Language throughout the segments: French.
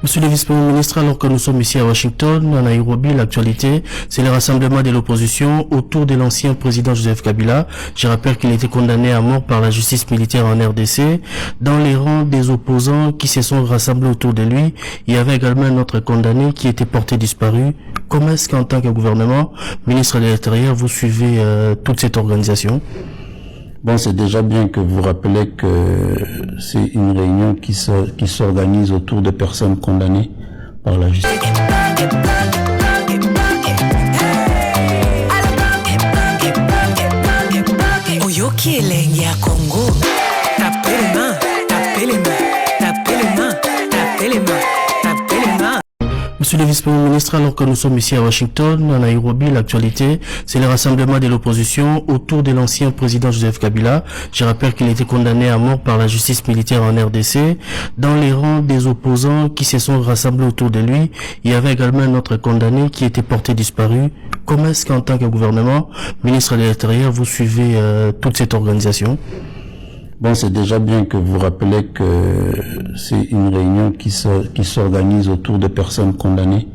Monsieur le vice-premier ministre, alors que nous sommes ici à Washington, à Nairobi, l'actualité, c'est le rassemblement de l'opposition autour de l'ancien président Joseph Kabila. Je rappelle qu'il a été condamné à mort par la justice militaire en RDC. Dans les rangs des opposants qui se sont rassemblés autour de lui, il y avait également un autre condamné qui était porté disparu. Comment est-ce qu'en tant que gouvernement, ministre de l'Intérieur, vous suivez toute cette organisation? Bon, c'est déjà bien que vous rappelez que c'est une réunion qui s'organise autour de personnes condamnées par la justice. Monsieur le vice-premier ministre, alors que nous sommes ici à Washington, à Nairobi, l'actualité, c'est le rassemblement de l'opposition autour de l'ancien président Joseph Kabila. Je rappelle qu'il a été condamné à mort par la justice militaire en RDC. Dans les rangs des opposants qui se sont rassemblés autour de lui, il y avait également un autre condamné qui était porté disparu. Comment est-ce qu'en tant que gouvernement, ministre de l'Intérieur, vous suivez toute cette organisation? Bon, c'est déjà bien que vous rappelez que c'est une réunion qui s'organise autour de personnes condamnées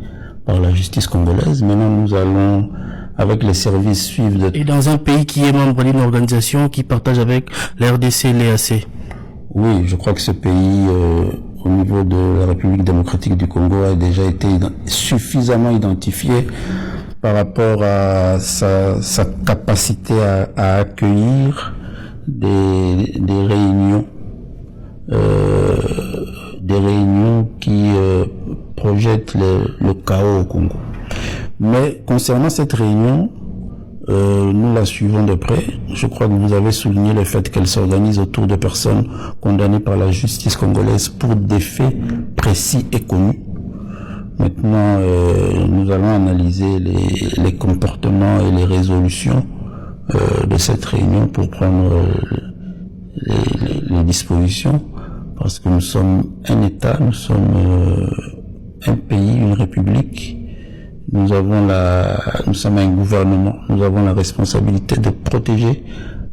par la justice congolaise. Maintenant, nous allons, avec les services, suivre... Et dans un pays qui est membre d'une organisation qui partage avec la RDC et l'EAC? Oui, je crois que ce pays, au niveau de la République démocratique du Congo, a déjà été suffisamment identifié par rapport à sa capacité à accueillir des réunions qui projettent le chaos au Congo. Mais concernant cette réunion, nous la suivons de près. Je crois que vous avez souligné le fait qu'elle s'organise autour de personnes condamnées par la justice congolaise pour des faits précis et connus. Maintenant, nous allons analyser les comportements et les résolutions de cette réunion pour prendre les dispositions, parce que nous sommes un État, nous sommes un pays, une république, nous sommes un gouvernement, nous avons la responsabilité de protéger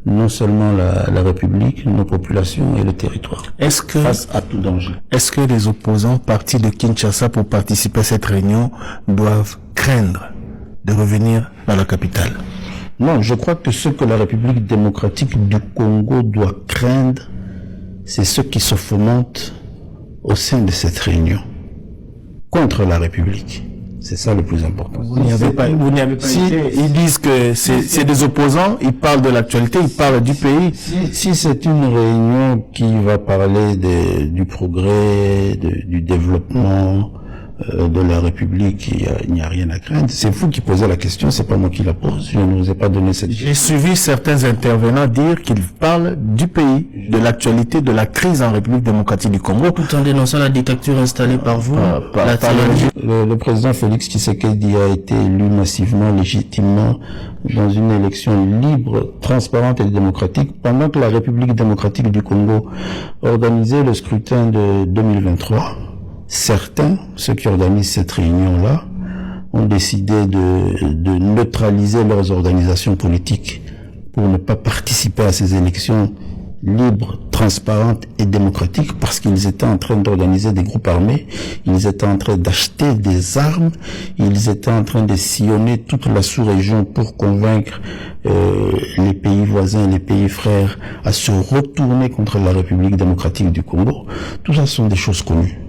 non seulement la République, nos populations et le territoire face à tout danger. Est-ce que les opposants partis de Kinshasa pour participer à cette réunion doivent craindre de revenir dans la capitale? Non, je crois que ce que la République démocratique du Congo doit craindre, c'est ce qui se fomente au sein de cette réunion contre la République. C'est ça le plus important. Vous n'y avez pas été. Ils disent que c'est des opposants, ils parlent de l'actualité, ils parlent du pays. Si c'est une réunion qui va parler du progrès, du développement de la République, il n'y a rien à craindre. C'est vous qui posez la question, c'est pas moi qui la pose. Je ne vous ai pas donné cette question. J'ai suivi certains intervenants dire qu'ils parlent du pays, de l'actualité, de la crise en République démocratique du Congo. Tout en dénonçant la dictature installée par vous, le président Félix Tshisekedi a été élu massivement, légitimement, dans une élection libre, transparente et démocratique, pendant que la République démocratique du Congo organisait le scrutin de 2023. Certains, ceux qui organisent cette réunion-là, ont décidé de neutraliser leurs organisations politiques pour ne pas participer à ces élections libres, transparentes et démocratiques, parce qu'ils étaient en train d'organiser des groupes armés, ils étaient en train d'acheter des armes, ils étaient en train de sillonner toute la sous-région pour convaincre les pays voisins, les pays frères à se retourner contre la République démocratique du Congo. Tout ça sont des choses connues.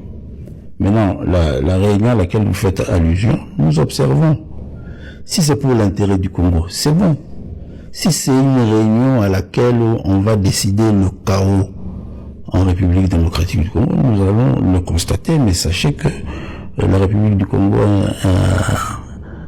Maintenant, la réunion à laquelle vous faites allusion, nous observons. Si c'est pour l'intérêt du Congo, c'est bon. Si c'est une réunion à laquelle on va décider le chaos en République démocratique du Congo, nous allons le constater, mais sachez que la République du Congo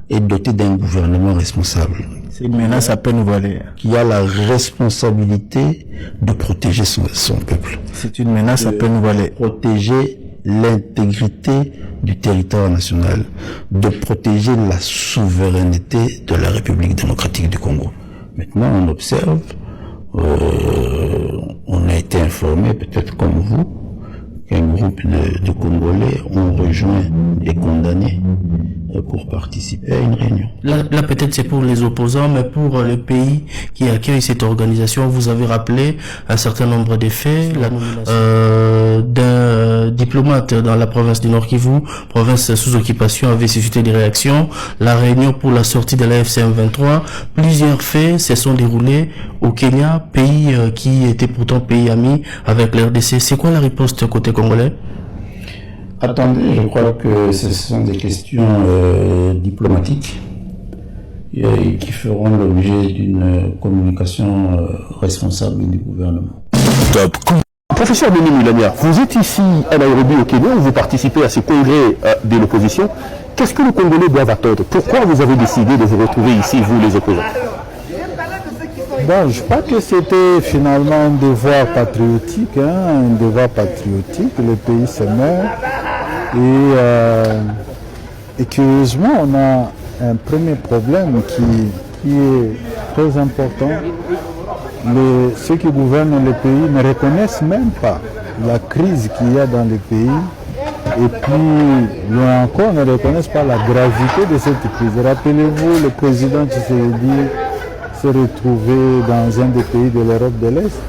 est dotée d'un gouvernement responsable. C'est une menace à peine voilée. Qui a la responsabilité de protéger son peuple. C'est une menace à peine voilée. Protéger l'intégrité du territoire national, de protéger la souveraineté de la République démocratique du Congo. Maintenant, on observe, on a été informé, peut-être comme vous, qu'un groupe de Congolais ont rejoint des condamnés pour participer à une réunion. Là peut-être c'est pour les opposants, mais pour le pays qui accueille cette organisation, vous avez rappelé un certain nombre d'effets, la nomination d'un diplomate dans la province du Nord Kivu, province sous occupation, avait suscité des réactions, la réunion pour la sortie de la FCM23, plusieurs faits se sont déroulés au Kenya, pays qui était pourtant pays ami avec l'RDC. C'est quoi la riposte côté congolais? Attendez, je crois que ce sont des questions diplomatiques qui feront l'objet d'une communication responsable du gouvernement. Top. Professeur Denis Mulania, vous êtes ici à Nairobi au Kenya, où vous participez à ce congrès de l'opposition. Qu'est-ce que les Congolais doivent attendre? Pourquoi vous avez décidé de vous retrouver ici, vous les opposants? Bon, je crois que c'était finalement un devoir patriotique, un devoir patriotique. Le pays se meurt et curieusement, on a un premier problème qui est très important. Ceux qui gouvernent le pays ne reconnaissent même pas la crise qu'il y a dans le pays et puis, loin encore, ne reconnaissent pas la gravité de cette crise. Rappelez-vous, le président Tshisekedi s'est retrouvé dans un des pays de l'Europe de l'Est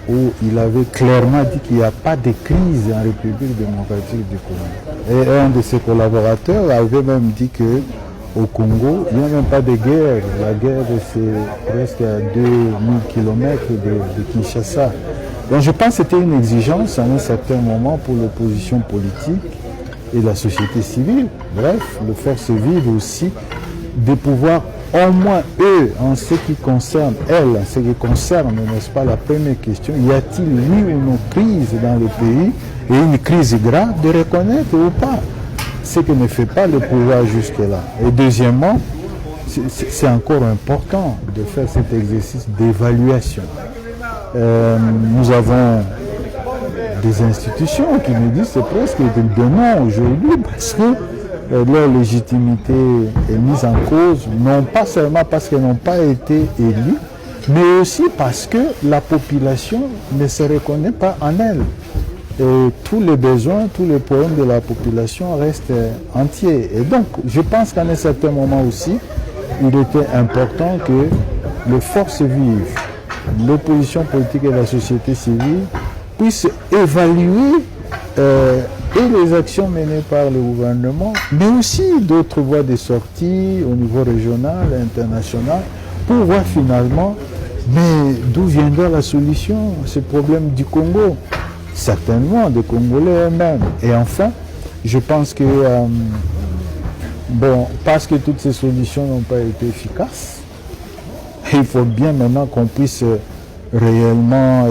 où il avait clairement dit qu'il n'y a pas de crise en République démocratique du Congo. Et un de ses collaborateurs avait même dit qu'au Congo, il n'y a même pas de guerre. La guerre, c'est presque à 2000 km de Kinshasa. Donc je pense que c'était une exigence à un certain moment pour l'opposition politique et la société civile, bref, les forces vives aussi, de pouvoir au moins eux, en ce qui concerne elles, en ce qui concerne, n'est-ce pas, la première question, y a-t-il eu une crise dans le pays et une crise grave, de reconnaître ou pas, ce que ne fait pas le pouvoir jusque-là. Et deuxièmement, c'est encore important de faire cet exercice d'évaluation. Nous avons des institutions qui nous disent c'est presque du demain aujourd'hui parce que leur légitimité est mise en cause, non pas seulement parce qu'elles n'ont pas été élues, mais aussi parce que la population ne se reconnaît pas en elles. Et tous les besoins, tous les problèmes de la population restent entiers. Et donc, je pense qu'à un certain moment aussi, il était important que les forces vives, l'opposition politique et la société civile puissent évaluer et les actions menées par le gouvernement, mais aussi d'autres voies de sortie au niveau régional et international pour voir finalement mais d'où viendra la solution à ce problème du Congo. Certainement des Congolais eux-mêmes. Et enfin, je pense que parce que toutes ces solutions n'ont pas été efficaces, il faut bien maintenant qu'on puisse réellement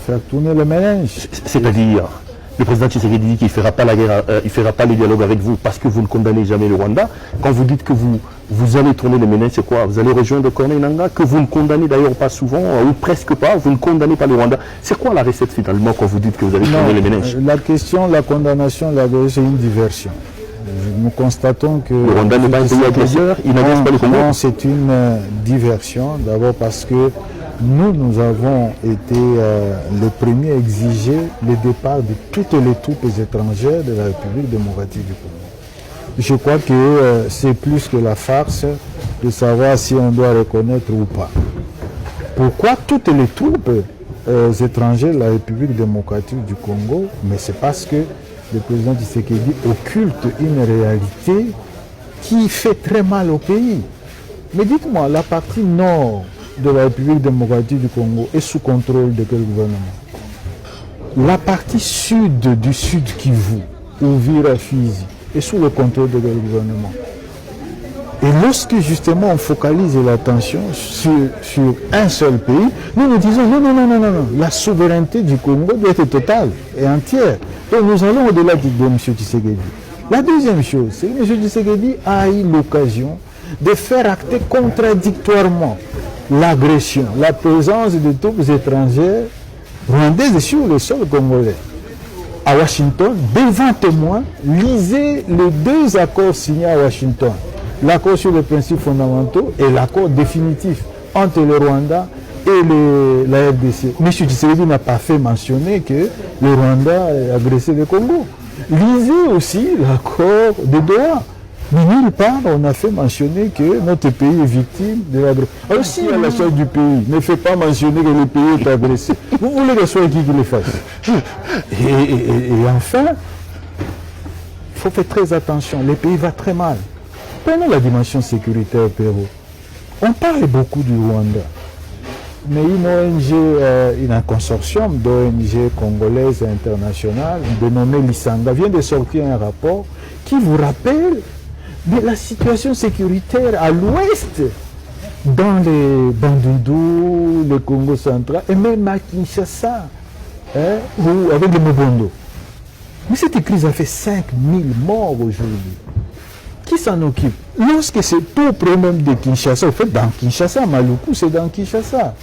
faire tourner le ménage. C'est-à-dire, le président Tshisekedi dit qu'il ne fera pas la guerre, il fera pas le dialogue avec vous parce que vous ne condamnez jamais le Rwanda. Quand vous dites que vous allez tourner le ménage, c'est quoi? Vous allez rejoindre Corneille Nangaa, que vous ne condamnez d'ailleurs pas souvent, ou presque pas, vous ne condamnez pas le Rwanda. C'est quoi la recette finalement quand vous dites que vous allez tourner le ménage? La question, la condamnation, c'est une diversion. Nous constatons que... Le Rwanda n'est pas un pays agresseur, il n'agresse pas le Congo? Non, c'est une diversion. D'abord parce que nous avons été les premiers à exiger le départ de toutes les troupes étrangères de la République démocratique du Congo. Je crois que c'est plus que la farce de savoir si on doit reconnaître ou pas. Pourquoi toutes les troupes étrangères de la République démocratique du Congo? Mais c'est parce que le président Tshisekedi occulte une réalité qui fait très mal au pays. Mais dites-moi, la partie nord de la République démocratique du Congo est sous contrôle de quel gouvernement? La partie sud du Sud Kivu, Uvira, Fizi, est sous le contrôle de quel gouvernement? Et lorsque justement on focalise l'attention sur un seul pays, nous disons non, la souveraineté du Congo doit être totale et entière. Donc nous allons au-delà de M. Tshisekedi. La deuxième chose, c'est que M. Tshisekedi a eu l'occasion de faire acter contradictoirement l'agression, la présence de troupes étrangères rwandaises sur le sol congolais. À Washington, devant témoins, lisez les deux accords signés à Washington. L'accord sur les principes fondamentaux et l'accord définitif entre le Rwanda et la RDC. M. Tshisekedi n'a pas fait mentionner que le Rwanda a agressé le Congo. Lisez aussi l'accord de Doha. Mais nulle part, on a fait mentionner que notre pays est victime de l'agression. Alors si la chef du pays ne fait pas mentionner que le pays est agressé, vous voulez que ce soit qui le fasse? Et enfin, il faut faire très attention. Le pays va très mal. Prenons la dimension sécuritaire, Pérou. On parle beaucoup du Rwanda. Mais une ONG, un consortium d'ONG congolaises et internationales, dénommé l'Isanga, vient de sortir un rapport qui vous rappelle de la situation sécuritaire à l'ouest, dans les Bandundu, le Congo central, et même à Kinshasa, ou avec le Mobondo. Mais cette crise a fait 5000 morts aujourd'hui. Qui s'en occupe? Lorsque c'est tout problème de Kinshasa, en fait, dans Kinshasa, Maluku, c'est dans Kinshasa.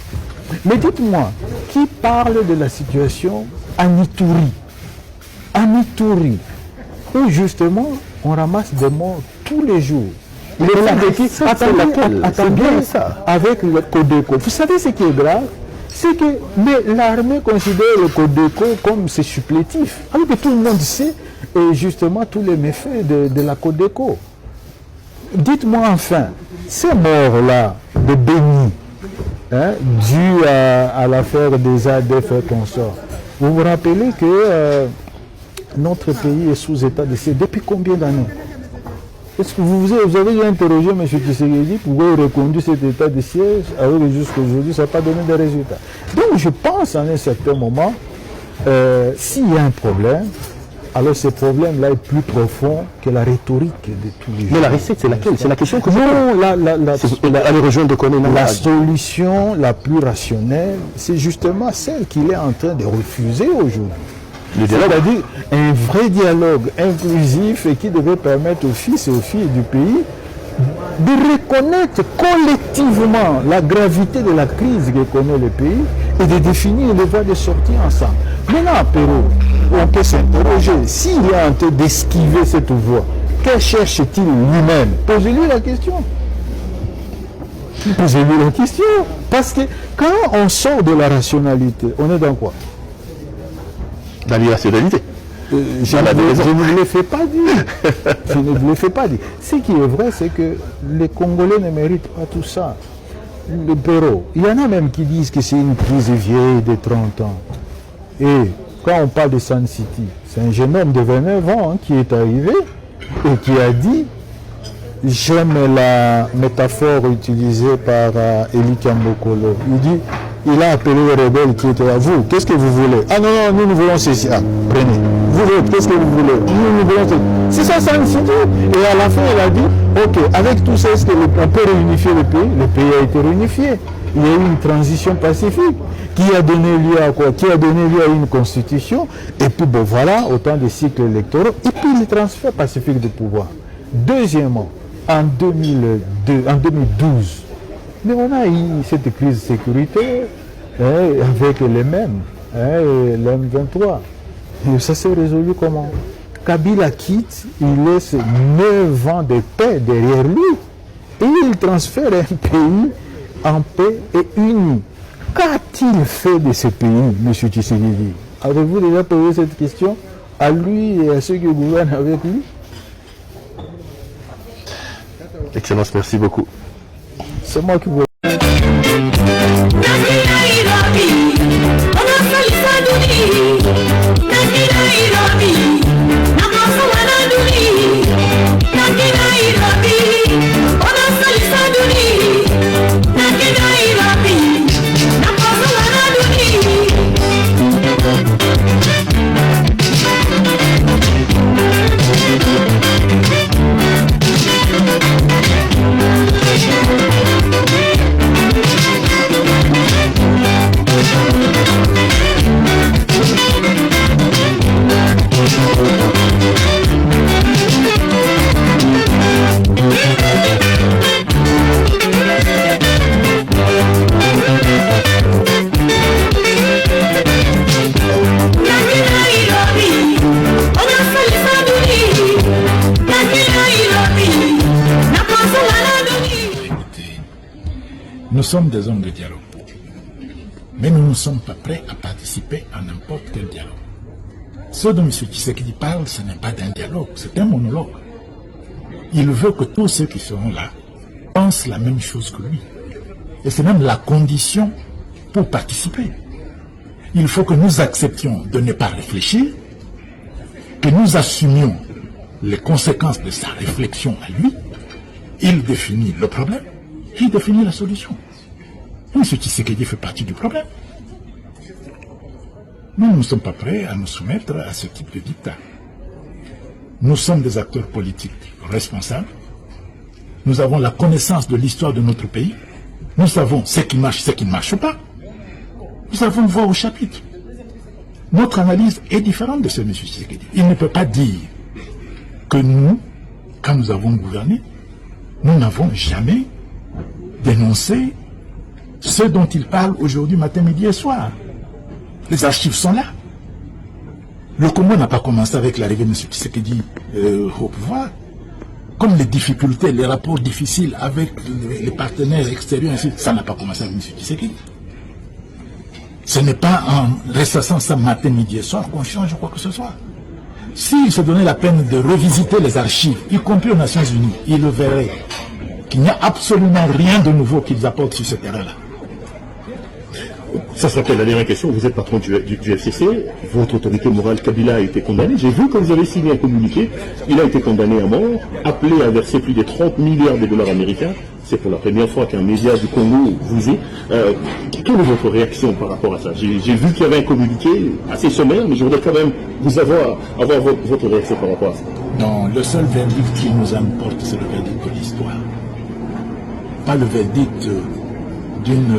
Mais dites-moi, qui parle de la situation à Ituri? À Ituri, où justement, on ramasse des morts tous les jours. Attendez, avec le Codeco. Vous savez ce qui est grave? C'est que l'armée considère le Codeco comme c'est supplétif. Alors que tout le monde sait justement tous les méfaits de la Codeco. Dites-moi enfin, ces morts-là de Béni, dues à l'affaire des ADF et consorts, vous vous rappelez que notre pays est sous état de siège depuis combien d'années? Est-ce que vous avez interrogé M. Tshisekedi pourquoi il reconduit cet état de siège alors que jusqu'à aujourd'hui ça n'a pas donné de résultats? Donc je pense à un certain moment, s'il y a un problème, alors ce problème-là est plus profond que la rhétorique de tous les jours. Mais la recette, c'est laquelle? C'est la question que aller rejoindre la solution la plus rationnelle, c'est justement celle qu'il est en train de refuser aujourd'hui. C'est-à-dire un vrai dialogue inclusif et qui devait permettre aux fils et aux filles du pays de reconnaître collectivement la gravité de la crise que connaît le pays et de définir les voies de sortie ensemble. Maintenant, Pérou, on peut s'interroger, s'il est en train d'esquiver cette voie, que cherche-t-il lui-même? Posez-lui la question. Posez-lui la question. Parce que quand on sort de la rationalité, on est dans quoi? Dans l'irrationalité. Je ne vous le fais pas dire. Je ne vous le fais pas dire. Ce qui est vrai, c'est que les Congolais ne méritent pas tout ça. Le Pérou, il y en a même qui disent que c'est une crise vieille de 30 ans. Et quand on parle de Sun City, c'est un jeune homme de 29 ans qui est arrivé et qui a dit, j'aime la métaphore utilisée par Eli Kambokolo. Il dit, il a appelé les rebelles qui étaient à vous. Qu'est-ce que vous voulez? Ah non, non, nous voulons ceci. Ah, prenez. Vous voulez, qu'est-ce que vous voulez? Nous voulons ceci. C'est ça, Sun City. Et à la fin, il a dit, ok, avec tout ça, est-ce qu'on peut réunifier le pays? Le pays a été réunifié. Il y a eu une transition pacifique qui a donné lieu à quoi? Qui a donné lieu à une constitution. Et puis, bon, voilà, autant de cycles électoraux. Et puis, le transfert pacifique de pouvoir. Deuxièmement, en 2012, mais on a eu cette crise sécuritaire avec les mêmes, l'M23. Et ça s'est résolu comment? Kabila quitte, il laisse 9 ans de paix derrière lui et il transfère un pays en paix et uni. Qu'a-t-il fait de ce pays, M. Tshisekedi? Avez-vous déjà posé cette question à lui et à ceux qui gouvernent avec lui? Excellence, merci beaucoup. C'est moi qui vous... Nous sommes des hommes de dialogue, mais nous ne sommes pas prêts à participer à n'importe quel dialogue. Ce dont M. Tshisekedi parle, ce n'est pas d'un dialogue, c'est un monologue. Il veut que tous ceux qui seront là pensent la même chose que lui. Et c'est même la condition pour participer. Il faut que nous acceptions de ne pas réfléchir, que nous assumions les conséquences de sa réflexion à lui. Il définit le problème, il définit la solution. M. Tshisekedi fait partie du problème. Nous ne sommes pas prêts à nous soumettre à ce type de dictat. Nous sommes des acteurs politiques responsables. Nous avons la connaissance de l'histoire de notre pays. Nous savons ce qui marche, ce qui ne marche pas. Nous avons voix au chapitre. Notre analyse est différente de ce M. Tshisekedi. Il ne peut pas dire que nous, quand nous avons gouverné, nous n'avons jamais dénoncé ce dont il parle aujourd'hui, matin, midi et soir. Les archives sont là. Le Congo n'a pas commencé avec l'arrivée de M. Tshisekedi au pouvoir. Comme les difficultés, les rapports difficiles avec les partenaires extérieurs, ça n'a pas commencé avec M. Tshisekedi. Ce n'est pas en ressassant ça matin, midi et soir qu'on change quoi que ce soit. S'il se donnait la peine de revisiter les archives, y compris aux Nations Unies, il le verrait qu'il n'y a absolument rien de nouveau qu'ils apportent sur ce terrain-là. Ça se rappelle la dernière question, vous êtes patron du FCC, votre autorité morale Kabila a été condamné. J'ai vu que vous avez signé un communiqué, il a été condamné à mort, appelé à verser plus de 30 milliards de dollars américains. C'est pour la première fois qu'un média du Congo vous est. Quelle est votre réaction par rapport à ça? J'ai vu qu'il y avait un communiqué assez sommaire, mais je voudrais quand même vous avoir votre réaction par rapport à ça. Non, le seul verdict qui nous importe, c'est le verdict de l'histoire. Pas le verdict d'une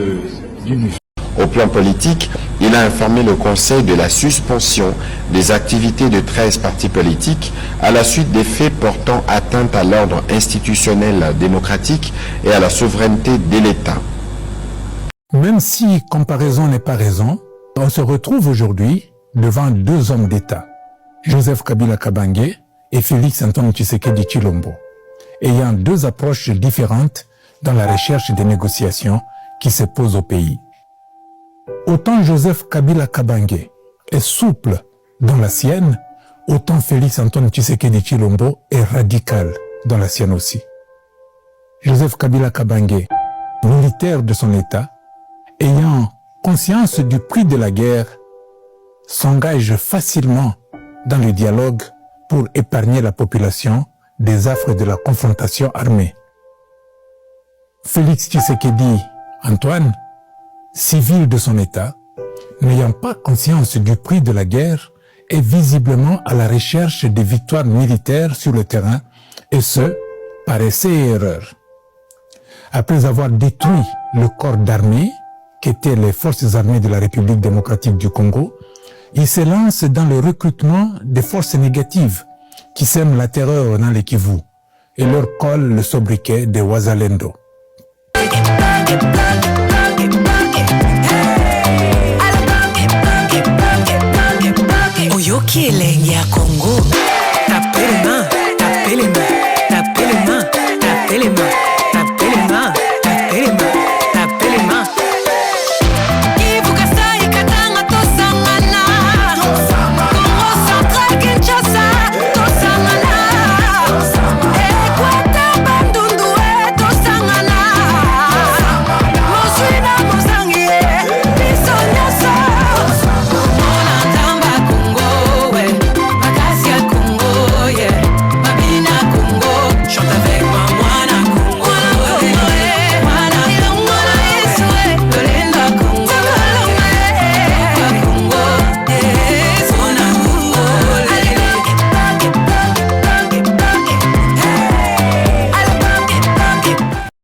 vie. Au plan politique, il a informé le Conseil de la suspension des activités de 13 partis politiques à la suite des faits portant atteinte à l'ordre institutionnel démocratique et à la souveraineté de l'État. Même si comparaison n'est pas raison, on se retrouve aujourd'hui devant deux hommes d'État, Joseph Kabila Kabange et Félix Antoine Tshisekedi Tshilombo, ayant deux approches différentes dans la recherche des négociations qui se posent au pays. Autant Joseph Kabila Kabange est souple dans la sienne, autant Félix Antoine Tshisekedi Tshilombo est radical dans la sienne aussi. Joseph Kabila Kabange, militaire de son État, ayant conscience du prix de la guerre, s'engage facilement dans le dialogue pour épargner la population des affres de la confrontation armée. Félix Tshisekedi Antoine, civil de son État, n'ayant pas conscience du prix de la guerre, est visiblement à la recherche des victoires militaires sur le terrain, et ce, par essai et erreur. Après avoir détruit le corps d'armée, qu'étaient les forces armées de la République démocratique du Congo, il se lance dans le recrutement des forces négatives qui sèment la terreur dans les Kivu et leur collent le sobriquet des Wazalendo. Oyoki elenge ya Congo, tapelema, tapelema.